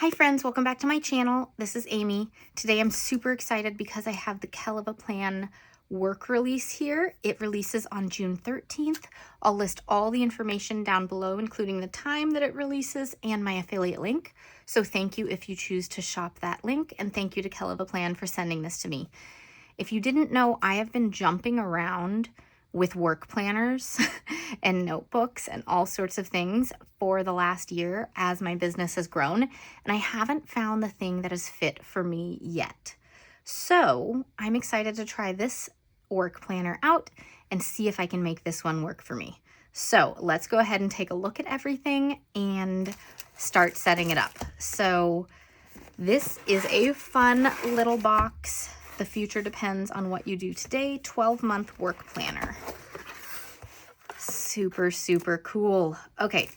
Hi friends, welcome back to my channel. This is Amy. Today I'm super excited because I have the Kell of a Plan work release here. It releases on June 13th. I'll list all the information down below, including the time that it releases and my affiliate link. So thank you if you choose to shop that link, and thank you to Kell of a Plan for sending this to me. If you didn't know, I have been jumping around with work planners and notebooks and all sorts of things for the last year as my business has grown, and I haven't found the thing that is fit for me yet. So I'm excited to try this work planner out and see if I can make this one work for me. So let's go ahead and take a look at everything and start setting it up. So this is a fun little box. The future depends on what you do today. 12-month work planner. Super, super cool. Okay.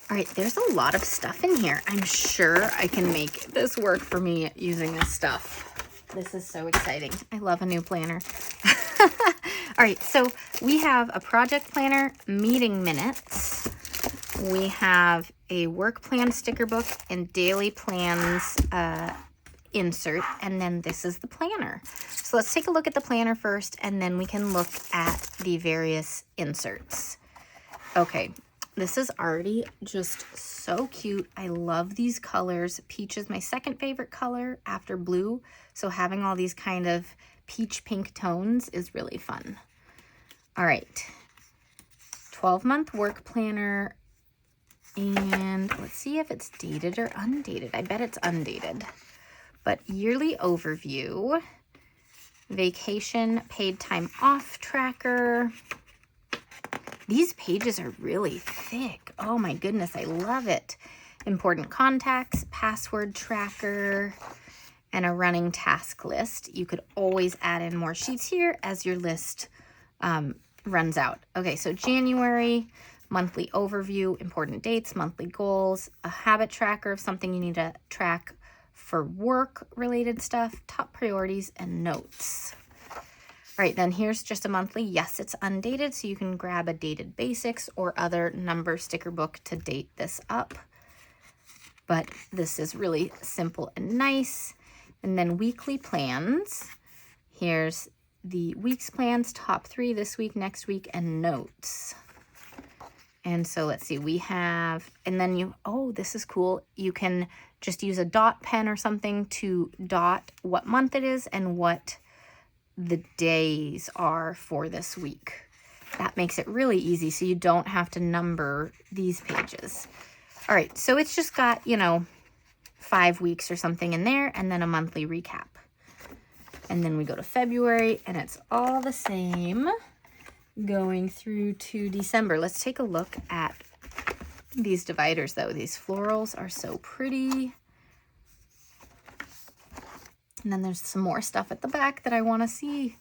All right, there's a lot of stuff in here. I'm sure I can make this work for me using this stuff. This is so exciting. I love a new planner. All right, so we have a project planner, meeting minutes. We have a work plan sticker book and daily plans insert, and then this is the planner. So let's take a look at the planner first, and then we can look at the various inserts. Okay, this is already just so cute. I love these colors. Peach is my second favorite color after blue, so having all these kind of peach pink tones is really fun. All right, 12-month work planner, and let's see if it's dated or undated. I bet it's undated. But yearly overview, vacation, paid time off tracker. These pages are really thick. Oh my goodness, I love it. Important contacts, password tracker, and a running task list. You could always add in more sheets here as your list runs out. Okay, so January, monthly overview, important dates, monthly goals, a habit tracker of something you need to track for work-related stuff, top priorities, and notes. All right, then here's just a monthly. Yes, it's undated, so you can grab a dated basics or other number sticker book to date this up. But this is really simple and nice. And then weekly plans. Here's the week's plans, top 3 this week, next week, and notes. And so let's see, we have, and then oh, this is cool. You can just use a dot pen or something to dot what month it is and what the days are for this week. That makes it really easy, so you don't have to number these pages. All right, so it's just got, 5 weeks or something in there, and then a monthly recap. And then we go to February, and it's all the same going through to December. Let's take a look at these dividers though. These florals are so pretty. And then there's some more stuff at the back that I want to see.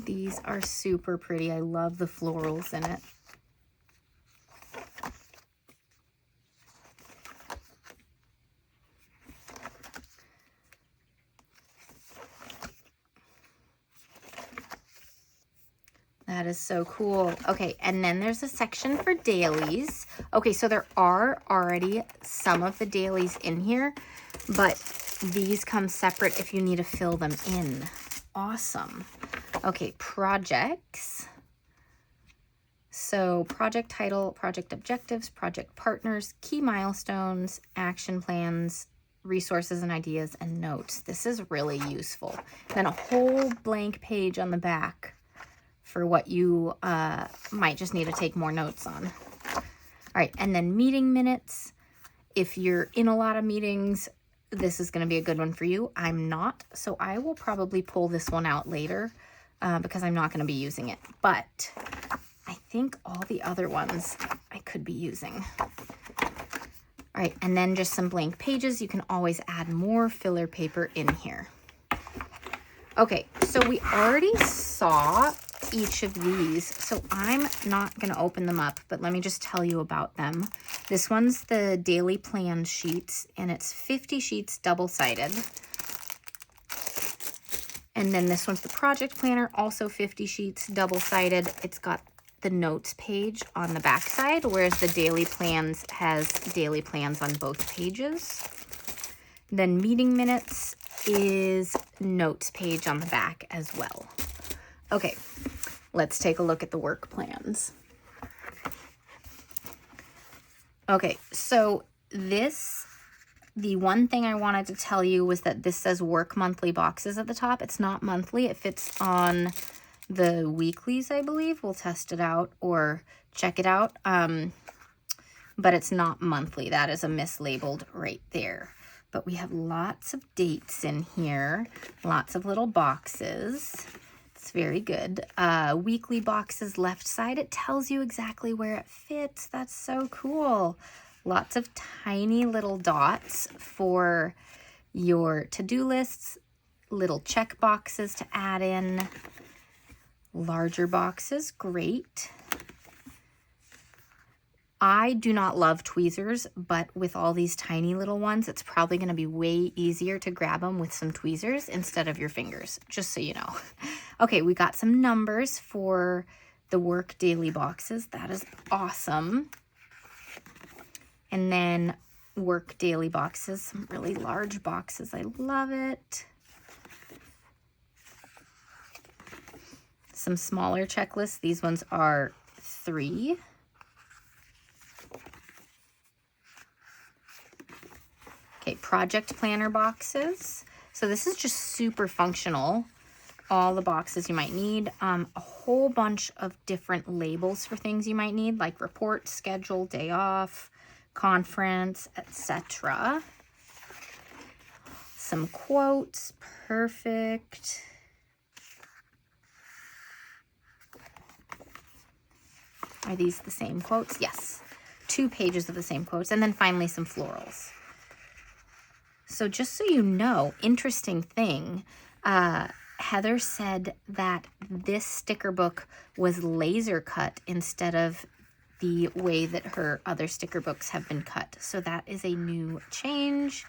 These are super pretty. I love the florals in it. That is so cool. Okay, and then there's a section for dailies. Okay, so there are already some of the dailies in here, but these come separate if you need to fill them in. Awesome. Okay, projects. So project title, project objectives, project partners, key milestones, action plans, resources and ideas, and notes. This is really useful. Then a whole blank page on the back for what you might just need to take more notes on. All right, and then meeting minutes. If you're in a lot of meetings, this is going to be a good one for you. I'm not, so I will probably pull this one out later because I'm not going to be using it. But I think all the other ones I could be using. All right, and then just some blank pages. You can always add more filler paper in here. Okay, so we already saw each of these, so I'm not going to open them up, but let me just tell you about them. This one's the daily plan sheets, and it's 50 sheets double-sided. And then this one's the project planner, also 50 sheets double-sided. It's got the notes page on the back side, whereas the daily plans has daily plans on both pages. Then meeting minutes is notes page on the back as well. Okay, let's take a look at the work plans. Okay, so the one thing I wanted to tell you was that this says work monthly boxes at the top. It's not monthly. It fits on the weeklies, I believe. We'll test it out or check it out. But it's not monthly. That is a mislabeled right there. But we have lots of dates in here, lots of little boxes. It's very good. Weekly boxes left side. It tells you exactly where it fits. That's so cool. Lots of tiny little dots for your to-do lists, little check boxes to add in, larger boxes, great. I do not love tweezers, but with all these tiny little ones, it's probably going to be way easier to grab them with some tweezers instead of your fingers, just so you know. Okay, we got some numbers for the work daily boxes. That is awesome. And then work daily boxes, some really large boxes. I love it. Some smaller checklists. These ones are 3. Okay, project planner boxes. So this is just super functional. All the boxes you might need. A whole bunch of different labels for things you might need, like report, schedule, day off, conference, etc. Some quotes, perfect. Are these the same quotes? Yes. 2 pages of the same quotes. And then finally some florals. So just so you know, interesting thing, Heather said that this sticker book was laser cut instead of the way that her other sticker books have been cut. So that is a new change.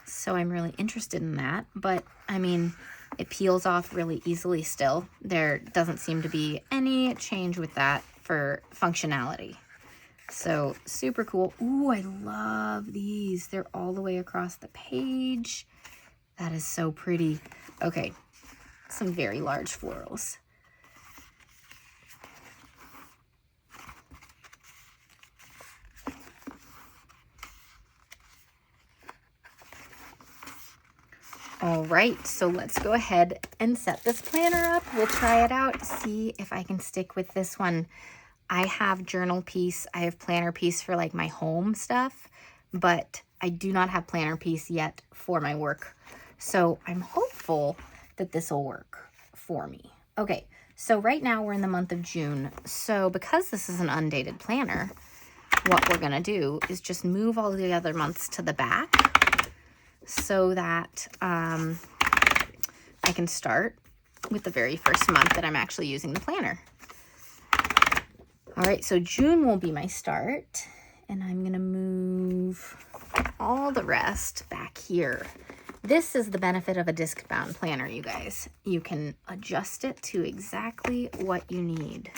So I'm really interested in that. But I mean, it peels off really easily still. There doesn't seem to be any change with that for functionality. So super cool. Ooh, I love these. They're all the way across the page. That is so pretty. Okay, some very large florals. All right, so let's go ahead and set this planner up. We'll try it out, see if I can stick with this one. I have journal piece, I have planner piece for like my home stuff, but I do not have planner piece yet for my work. So I'm hopeful that this will work for me. Okay, so right now we're in the month of June. So because this is an undated planner, what we're gonna do is just move all the other months to the back so that I can start with the very first month that I'm actually using the planner. All right, so June will be my start, and I'm gonna move all the rest back here. This is the benefit of a disc-bound planner, you guys. You can adjust it to exactly what you need.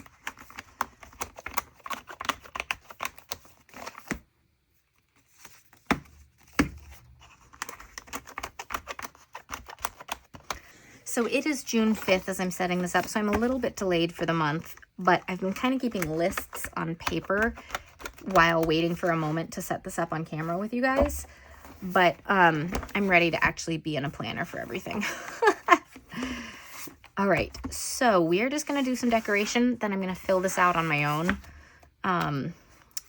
So it is June 5th as I'm setting this up, so I'm a little bit delayed for the month, but I've been kind of keeping lists on paper while waiting for a moment to set this up on camera with you guys. But I'm ready to actually be in a planner for everything. All right, so we're just gonna do some decoration, then I'm gonna fill this out on my own.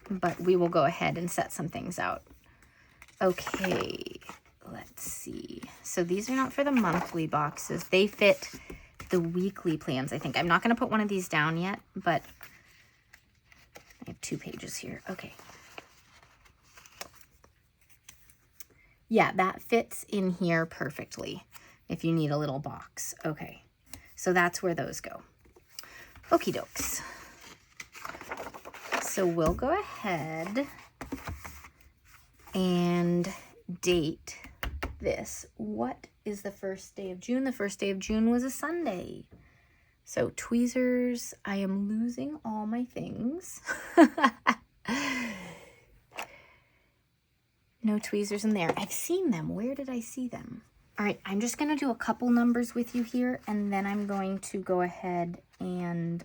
But we will go ahead and set some things out. Okay. Let's see. So these are not for the monthly boxes. They fit the weekly plans, I think. I'm not going to put one of these down yet, but I have 2 pages here. Okay. Yeah, that fits in here perfectly if you need a little box. Okay. So that's where those go. Okie dokes. So we'll go ahead and date this. What is the first day of June? The first day of June was a Sunday. So tweezers, I am losing all my things. No tweezers in there. I've seen them. Where did I see them? All right, I'm just gonna do a couple numbers with you here, and then I'm going to go ahead and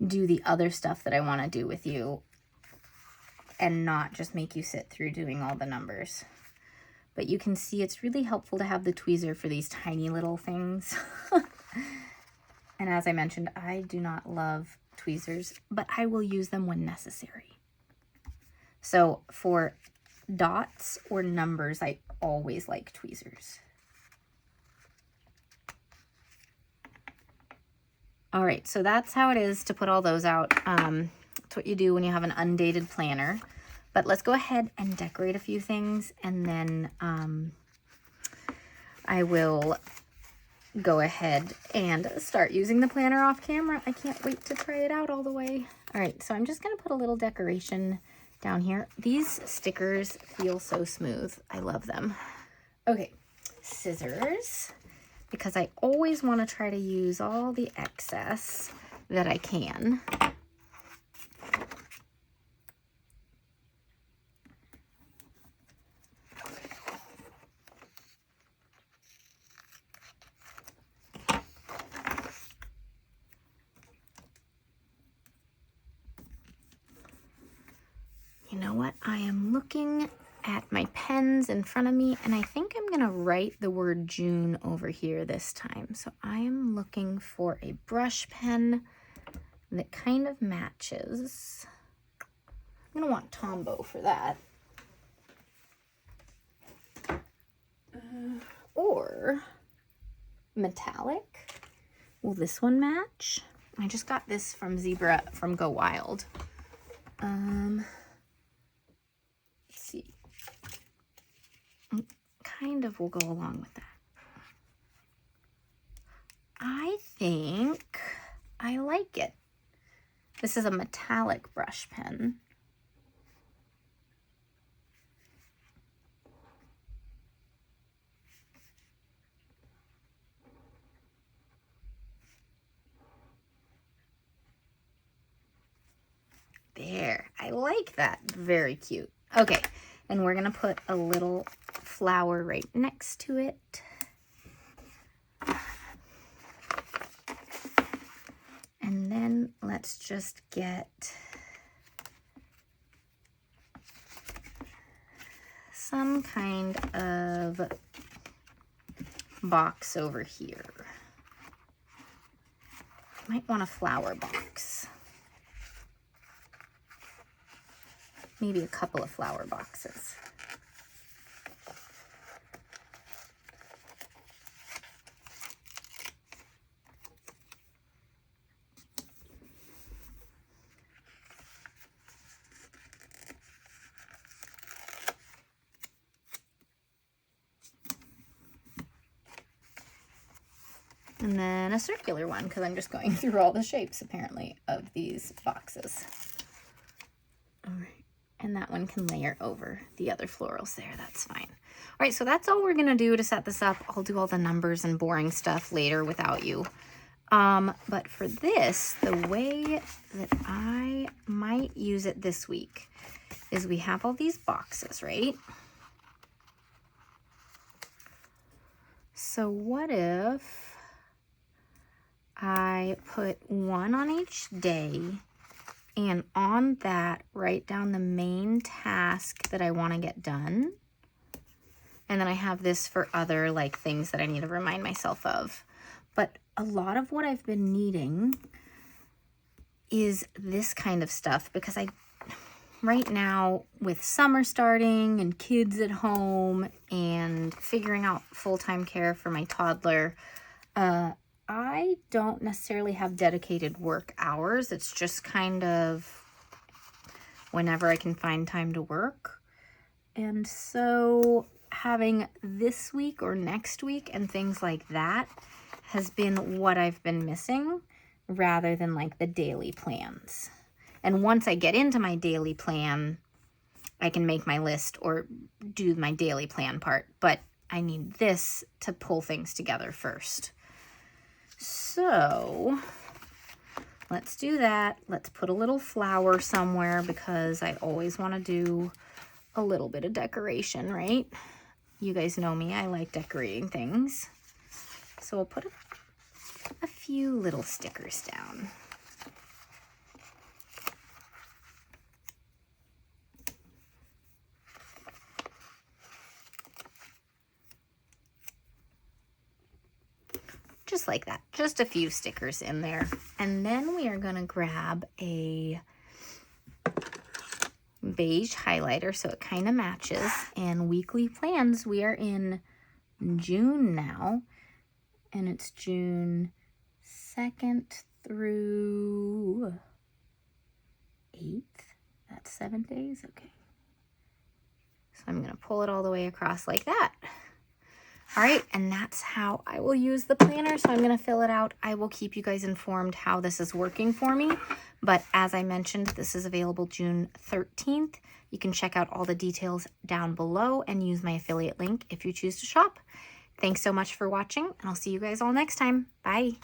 do the other stuff that I wanna do with you and not just make you sit through doing all the numbers. But you can see it's really helpful to have the tweezer for these tiny little things. And as I mentioned, I do not love tweezers, but I will use them when necessary. So for dots or numbers, I always like tweezers. All right, so that's how it is to put all those out. It's what you do when you have an undated planner. But let's go ahead and decorate a few things, and then I will go ahead and start using the planner off camera. I can't wait to try it out all the way. All right, so I'm just gonna put a little decoration down here. These stickers feel so smooth. I love them. Okay, scissors, because I always want to try to use all the excess that I can. You know what? I am looking at my pens in front of me, and I think I'm going to write the word June over here this time. So I am looking for a brush pen that kind of matches. I'm going to want Tombow for that. Or metallic. Will this one match? I just got this from Zebra from Go Wild. Let's see. Kind of will go along with that. I think I like it. This is a metallic brush pen. There, I like that. Very cute. Okay, and we're gonna put a little flower right next to it. And then let's just get some kind of box over here. Might want a flower box. Maybe a couple of flower boxes. And then a circular one, because I'm just going through all the shapes, apparently, of these boxes. All right. And that one can layer over the other florals there. That's fine. All right, so that's all we're going to do to set this up. I'll do all the numbers and boring stuff later without you. But for this, the way that I might use it this week is we have all these boxes, right? So what if I put one on each day, and on that, write down the main task that I want to get done. And then I have this for other like things that I need to remind myself of. But a lot of what I've been needing is this kind of stuff, because right now with summer starting and kids at home and figuring out full-time care for my toddler, I don't necessarily have dedicated work hours. It's just kind of whenever I can find time to work. And so having this week or next week and things like that has been what I've been missing, rather than like the daily plans. And once I get into my daily plan, I can make my list or do my daily plan part. But I need this to pull things together first. So let's do that. Let's put a little flower somewhere because I always want to do a little bit of decoration, right? You guys know me, I like decorating things. So we'll put a few little stickers down. Just like that, just a few stickers in there. And then we are gonna grab a beige highlighter so it kind of matches. And weekly plans, we are in June now, and it's June 2nd through 8th. That's 7 days, okay. So I'm gonna pull it all the way across like that. All right, and that's how I will use the planner. So I'm gonna fill it out. I will keep you guys informed how this is working for me. But as I mentioned, this is available June 13th. You can check out all the details down below and use my affiliate link if you choose to shop. Thanks so much for watching, and I'll see you guys all next time. Bye.